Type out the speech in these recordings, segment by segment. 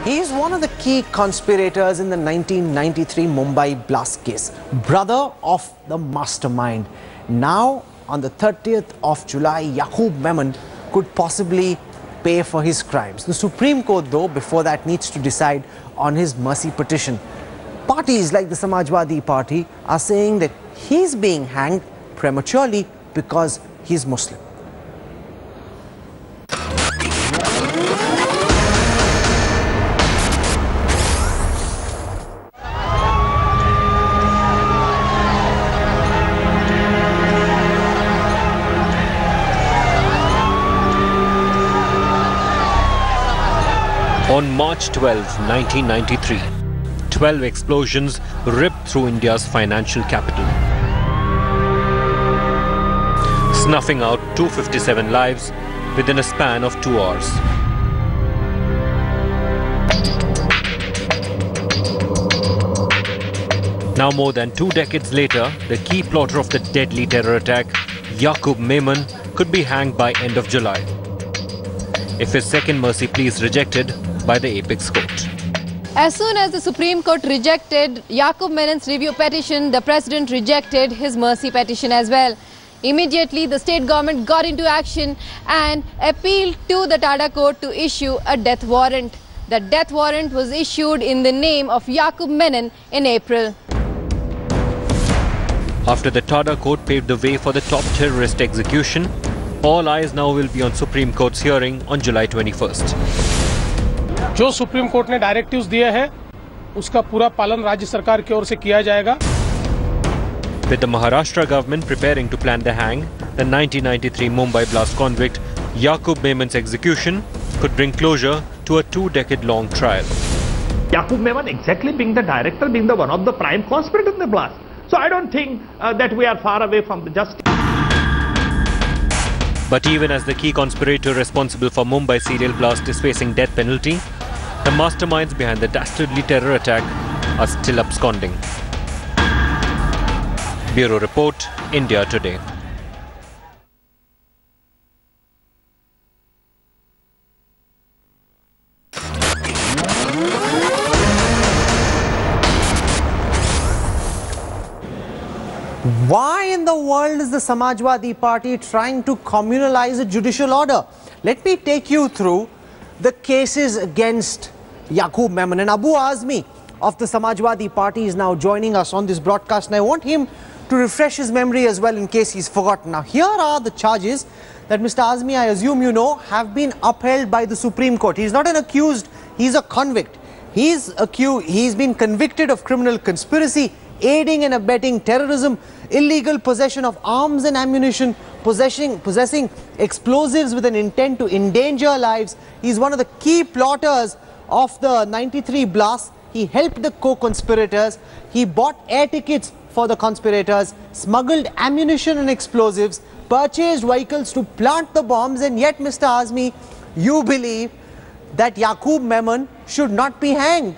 He is one of the key conspirators in the 1993 Mumbai blast case, brother of the mastermind. Now, on the 30th of July, Yakub Memon could possibly pay for his crimes. The Supreme Court, though, before that needs to decide on his mercy petition. Parties like the Samajwadi Party are saying that he's being hanged prematurely because he's Muslim. On March 12, 1993, 12 explosions ripped through India's financial capital, snuffing out 257 lives within a span of 2 hours. Now, more than 2 decades later, the key plotter of the deadly terror attack, Yakub Memon, could be hanged by end of July, if his second mercy plea is rejected by the apex court. As soon as the Supreme Court rejected Yakub Memin's review petition, the president rejected his mercy petition as well. Immediately, the state government got into action and appealed to the Tata court to issue a death warrant. The death warrant was issued in the name of Yakub Memin in April. After the Tata court paved the way for the top terrorist execution, all eyes now will be on Supreme Court's hearing on July 21st. जो supreme court ने directives दिए हैं उसका पूरा पालन राज्य सरकार की ओर से किया जाएगा. With the Maharashtra government preparing to plan the hang, the 1993 Mumbai blast convict Yakub Memin's execution could bring closure to a 2-decade-long trial. Yakub Memon exactly being the director, being the one of the prime conspirators in the blast. So I don't think that we are far away from the justice. But even as the key conspirator responsible for Mumbai serial blast is facing death penalty, the masterminds behind the dastardly terror attack are still absconding. Bureau Report, India Today. Why in the world is the Samajwadi Party trying to communalize a judicial order? Let me take you through the cases against Yakub Memon. And Abu Azmi of the Samajwadi Party is now joining us on this broadcast, and I want him to refresh his memory as well in case he's forgotten. Now, here are the charges that Mr. Azmi, I assume you know, have been upheld by the Supreme Court. He's not an accused, he's a convict. He's been convicted of criminal conspiracy, aiding and abetting terrorism, illegal possession of arms and ammunition, possessing explosives with an intent to endanger lives. He's one of the key plotters of the 93 blast. He helped the co-conspirators. He bought air tickets for the conspirators, smuggled ammunition and explosives, purchased vehicles to plant the bombs, and yet, Mr. Azmi, you believe that Yakub Memon should not be hanged,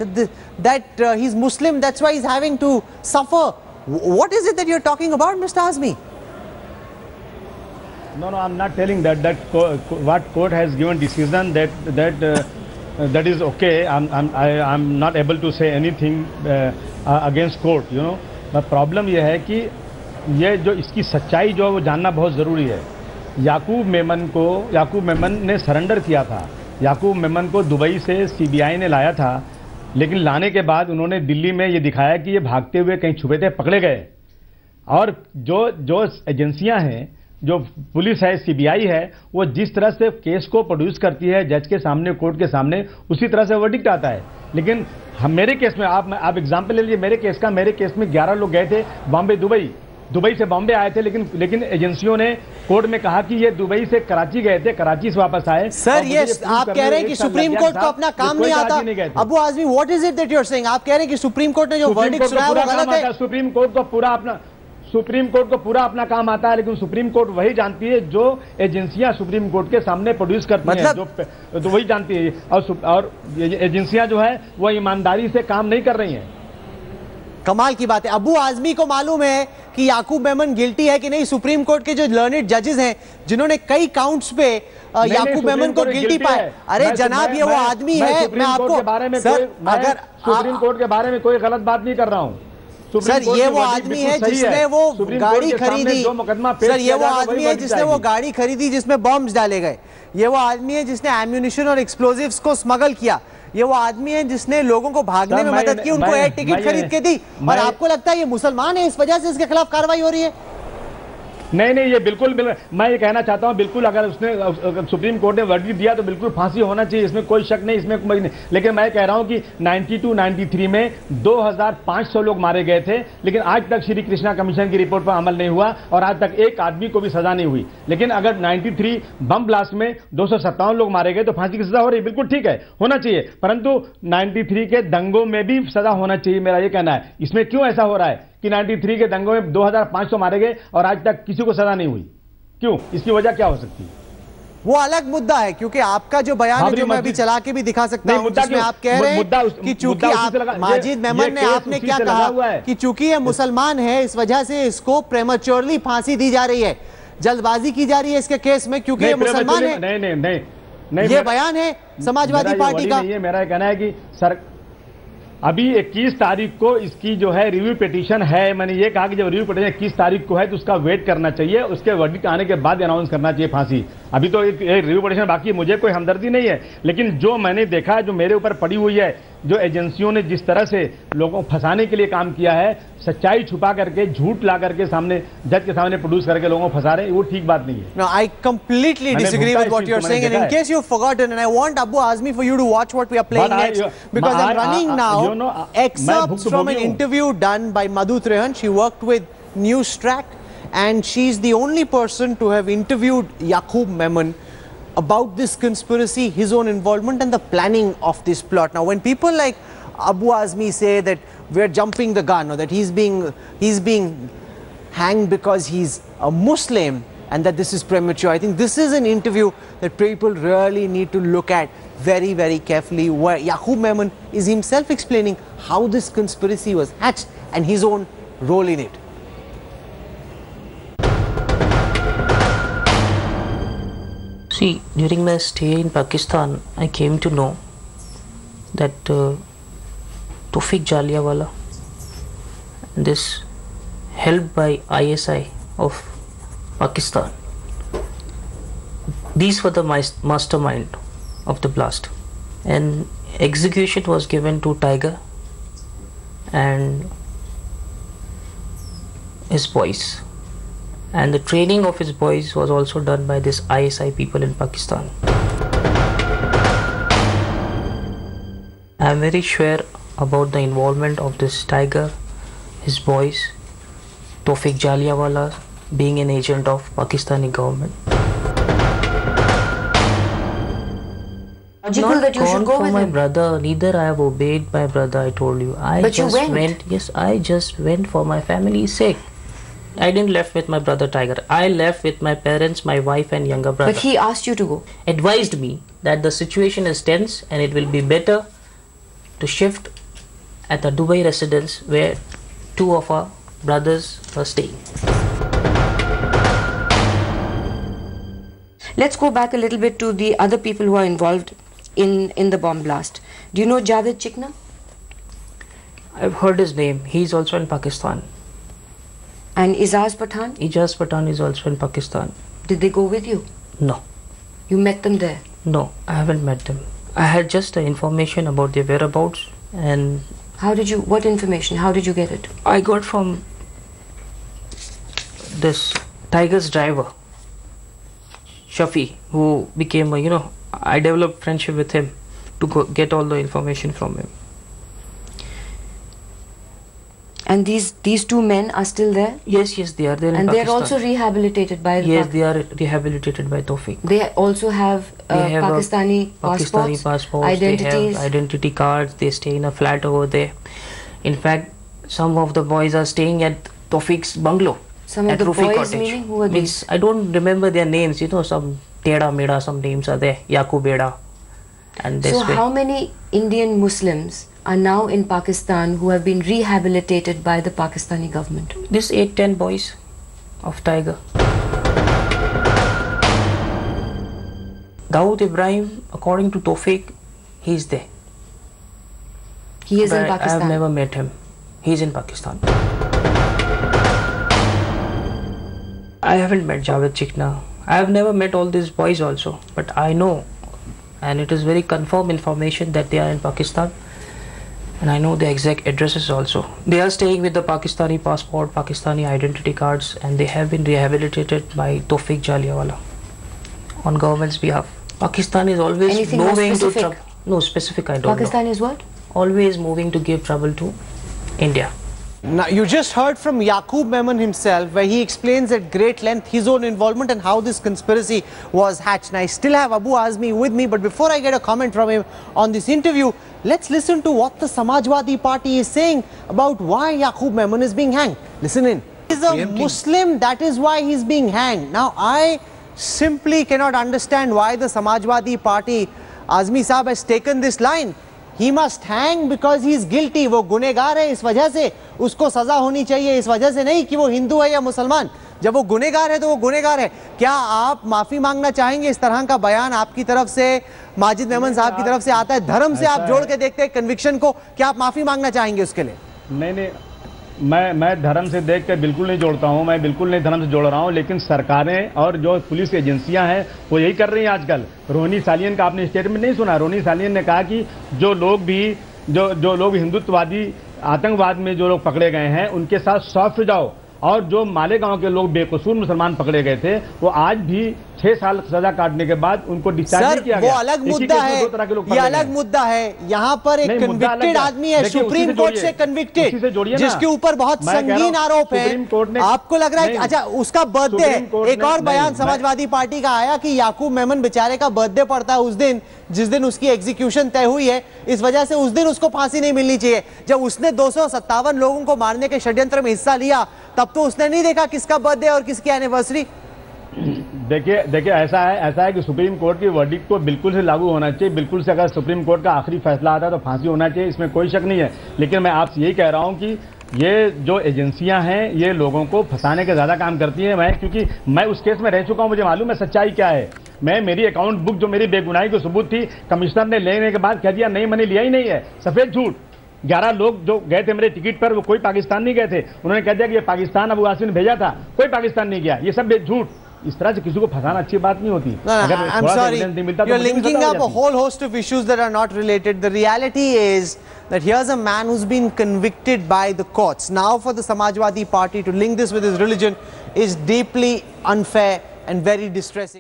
that he's Muslim, that's why he's having to suffer. What is it that you're talking about, Mr. Azmi? No, I'm not telling that. What court has given decision that is okay. I'm not able to say anything against court. You know, but problem ये है कि ये जो इसकी सच्चाई जो वो जानना बहुत ज़रूरी है. याकूब मेमन ने सरेंडर किया था. याकूब मेमन को दुबई से सीबीआई ने लाया था, लेकिन लाने के बाद उन्होंने दिल्ली में ये दिखाया कि ये भागते हुए कहीं छुपे थे, पकड़े गए. और जो एजेंसियां हैं, जो पुलिस है, सीबीआई है, वो जिस तरह से केस को प्रोड्यूस करती है जज के सामने, कोर्ट के सामने, उसी तरह से वर्डिक्ट आता है. लेकिन मेरे केस में आप एग्जाम्पल ले लीजिए. मेरे केस में 11 लोग गए थे बॉम्बे, दुबई से बॉम्बे आए थे, लेकिन एजेंसियों ने कोर्ट में कहा कि ये दुबई से कराची गए थे, कराची से वापस आए. सर, ये आप कह रहे हैं कि सुप्रीम कोर्ट को अपना काम नहीं आता. Abu Azmi, what is it that you are saying? आप कह रहे हैं कि सुप्रीम कोर्ट ने जो वर्डिक्ट सुनाया वो गलत है. सुप्रीम कोर्ट को पूरा अपना काम आता है, लेकिन सुप्रीम कोर्ट वही जानती है जो एजेंसियां सुप्रीम कोर्ट के सामने प्रोड्यूस करती हैं, जो वही जानती है. और एजेंसियां जो है वो ईमानदारी से काम नहीं कर रही हैं. कमाल की बात है. अबू आजमी को मालूम है कि याकूब मेमन गिल्टी है कि नहीं? सुप्रीम कोर्ट के जो लर्नेड जजेस हैं जिन्होंने कई काउंट्स पे याकूब मेमन को गिल्टी पाए। अरे जनाब, ये वो आदमी है, मैं आपको सर, अगर सुप्रीम कोर्ट के बारे में कोई गलत बात नहीं कर रहा हूँ सर, ये वो आदमी है जिसने वो गाड़ी खरीदी। सर, ये वो आदमी है जिसने वो गाड़ी खरीदी जिसमें बॉम्ब्स डाले गए। ये वो आदमी है जिसने एम्यूनिशन और एक्सप्लोजिव्स को स्मगल किया। ये वो आदमी है जिसने लोगों को भागने में मदद की, उनको एयर टिकट खरीद के दी। और आपको लगता है ये मुसलमान है, इस वजह से इसके खिलाफ कार्रवाई हो रही है? नहीं, ये बिल्कुल मैं ये कहना चाहता हूं, बिल्कुल अगर उसने सुप्रीम कोर्ट ने वर्डिक्ट दिया तो बिल्कुल फांसी होना चाहिए, इसमें कोई शक नहीं, इसमें कोई नहीं। लेकिन मैं कह रहा हूं कि 92-93 में 2500 लोग मारे गए थे, लेकिन आज तक श्री कृष्णा कमीशन की रिपोर्ट पर अमल नहीं हुआ और आज तक एक आदमी को भी सजा नहीं हुई। लेकिन अगर 93 बम ब्लास्ट में 257 लोग मारे गए तो फांसी की सजा हो रही, बिल्कुल ठीक है, होना चाहिए। परंतु 93 के दंगों में भी सजा होना चाहिए, मेरा ये कहना है। इसमें क्यों ऐसा हो रहा है कि 93 के दंगों में 2500 मारे गए और आज तक किसी को सजा नहीं हुई? क्यों? इसकी वजह क्या हो सकती है? वो अलग मुद्दा है, क्योंकि आपका जो बयान है, जो मैं अभी चला के भी दिखा सकता हूं, जिसमें आप कह रहे हैं कि चूंकि माजिद मेमन ने, आपने क्या कहा कि चूंकि ये मुसलमान है इस वजह से इसको प्रेमेच्योरली फांसी दी जा रही है, जल्दबाजी की जा रही है इसके केस में क्योंकि ये मुसलमान है। नहीं, ये बयान है समाजवादी पार्टी का। ये मेरा कहना है कि सर अभी 21 तारीख को इसकी जो है रिव्यू पिटीशन है। मैंने ये कहा कि जब रिव्यू पिटीशन 21 तारीख को है तो उसका वेट करना चाहिए, उसके वर्डिक्ट आने के बाद अनाउंस करना चाहिए फांसी। अभी तो एक रिव्यू पिटीशन बाकी है, मुझे कोई हमदर्दी नहीं है, लेकिन जो मैंने देखा, जो मेरे ऊपर पड़ी हुई है, जो एजेंसियों ने जिस तरह से लोगों को फंसाने के लिए काम किया है, सच्चाई छुपा करके, झूठ ला करके सामने जज के सामने प्रोड्यूस करके लोगों को फंसा रहे हैं, वो ठीक बात नहीं है। No, I completely disagree with what you're saying, and in case you've forgotten, and I want Abu Azmi for you to watch what we are playing next, because I'm running now excerpts from an interview done by Madhu Trehan. She worked with Newsroom, and she's the only person to have interviewed Yakub Memon about this conspiracy, his own involvement and the planning of this plot. Now, when people like Abu Azmi say that we're jumping the gun, or that he's being hanged because he's a Muslim and that this is premature, I think this is an interview that people really need to look at very, very carefully, where Yakub Memon is himself explaining how this conspiracy was hatched and his own role in it. See, during my stay in Pakistan, I came to know that Tawfiq Jaliawala, this helped by ISI of Pakistan, these were the mastermind of the blast, and execution was given to Tiger and his boys. And the training of his boys was also done by this ISI people in Pakistan. I am very sure about the involvement of this Tiger, his boys, Tawfiq Jaliawala being an agent of Pakistani government. Logical that you should go with my him. brother, neither I have obeyed my brother, I told you. But you went. Yes, I just went for my family's sake. I didn't left with my brother Tiger. I left with my parents, my wife and younger brother. But he asked you to go. Advised me that the situation is tense and it will be better to shift at the Dubai residence where two of our brothers were staying. Let's go back a little bit to the other people who are involved in the bomb blast. Do you know Javed Chikna? I've heard his name. He's also in Pakistan. And Ijaz Pathan? Ijaz Pathan is also in Pakistan. Did they go with you? No. You met them there? No, I haven't met them. I had just information about their whereabouts. And what information? How did you get it? I got from this Tiger's driver, Shafi, who became I developed friendship with him to get all the information from him. And these two men are still there? Yes, they are there in Pakistan. And they are also rehabilitated by the Yes, they are rehabilitated by Tawfiq. They also have Pakistani passports, identities. They have identity cards. They stay in a flat over there. In fact, some of the boys are staying at Tawfiq's bungalow. Some of the boys, meaning who are these? I don't remember their names. Some Teda Meda, some names are there. Yakub Meda. And this So way, how many Indian Muslims are now in Pakistan who have been rehabilitated by the Pakistani government? this 8-10 boys of Tiger. Dawood Ibrahim, according to Tawfiq, he's there. He is in But I Pakistan. have never met him. He's in Pakistan. I haven't met Javed Chikna. I have never met all these boys also. But I know, and it is very confirmed information that they are in Pakistan. And I know the exact addresses also. They are staying with the Pakistani passport, Pakistani identity cards, and they have been rehabilitated by Tawfiq Jaliawala on government's behalf. Pakistan is always Anything more moving to specific? trouble. No, specific I don't Pakistan know. is what? Always moving to give trouble to India. Now, you just heard from Yakub Memon himself, where he explains at great length his own involvement and how this conspiracy was hatched. Now, I still have Abu Azmi with me, but before I get a comment from him on this interview, let's listen to what the Samajwadi Party is saying about why Yakub Memon is being hanged. Listen in. He's a Muslim, that is why he's being hanged. Now, I simply cannot understand why the Samajwadi Party, Azmi Saab, has taken this line. He must hang because he is guilty. वो गुनेगार है, इस वजह से उसको सजा होनी चाहिए, इस वजह से नहीं कि वो हिंदू है या मुसलमान. जब वो गुनेगार है तो वो गुनेगार है. क्या आप माफी मांगना चाहेंगे? इस तरह का बयान आपकी तरफ से, माजिद मेमन साहब की तरफ से आता है. धर्म से आप जोड़ के देखते हैं कन्विक्शन को, क्या आप माफी मांगना चाहेंगे उसके लिए? नहीं, मैं धर्म से देख के बिल्कुल नहीं जोड़ता हूं. मैं बिल्कुल नहीं धर्म से जोड़ रहा हूं. लेकिन सरकारें और जो पुलिस एजेंसियां हैं वो यही कर रही हैं आजकल. रोहिणी सालियन का आपने स्टेटमेंट नहीं सुना? रोहिणी सालियन ने कहा कि जो लोग हिंदुत्ववादी आतंकवाद में जो लोग पकड़े गए हैं उनके साथ सॉफ्ट जाओ. और जो मालेगांव के लोग बेकसूर मुसलमान पकड़े गए थे वो आज भी 6 साल सजा काटने के बाद उनको डिस्चार्ज नहीं किया गया. वो अलग मुद्दा है, ये अलग मुद्दा है. यहाँ पर एक कन्विक्टेड आदमी है, सुप्रीम कोर्ट से कन्विक्टेड, जिसके ऊपर बहुत संगीन आरोप है. आपको लग रहा है कि अच्छा उसका बर्थडे है. एक और बयान समाजवादी पार्टी का आया कि याकूब मेमन बेचारे का बर्थडे पड़ता है उस दिन जिस दिन उसकी एग्जीक्यूशन तय हुई है, इस वजह से उस दिन उसको फांसी नहीं मिलनी चाहिए. जब उसने 257 लोगों को मारने के षड्यंत्र में हिस्सा लिया तब तो उसने नहीं देखा किसका बर्थडे और किसकी एनिवर्सरी. देखिए ऐसा है कि सुप्रीम कोर्ट की वर्डिक्ट को बिल्कुल से लागू होना चाहिए. बिल्कुल से अगर सुप्रीम कोर्ट का आखिरी फैसला आता है तो फांसी होना चाहिए, इसमें कोई शक नहीं है. लेकिन मैं आपसे यही कह रहा हूं कि ये जो एजेंसियां हैं ये लोगों को फंसाने का ज्यादा काम करती हैं. क्योंकि मैं उस केस में रह चुका हूं, मुझे मालूम है सच्चाई क्या है. मेरी अकाउंट बुक जो मेरी बेगुनाही को सबूत थी, कमिश्नर ने लेने के बाद कह दिया नहीं मैंने लिया ही नहीं है. सफेद झूठ. 11 लोग जो गए थे मेरे टिकट पर वो कोई पाकिस्तान नहीं गए थे. उन्होंने कह दिया कि ये पाकिस्तान अबू आसिम ने भेजा था, कोई पाकिस्तान नहीं गया. ये सब झूठ. इस तरह से किसी को फंसाना अच्छी बात नहीं होती. I'm sorry, you're linking up a whole host of issues that are not related. The reality is that here's a man who's been convicted by the courts. Now for the Samajwadi Party to link this with his religion is deeply unfair and very distressing.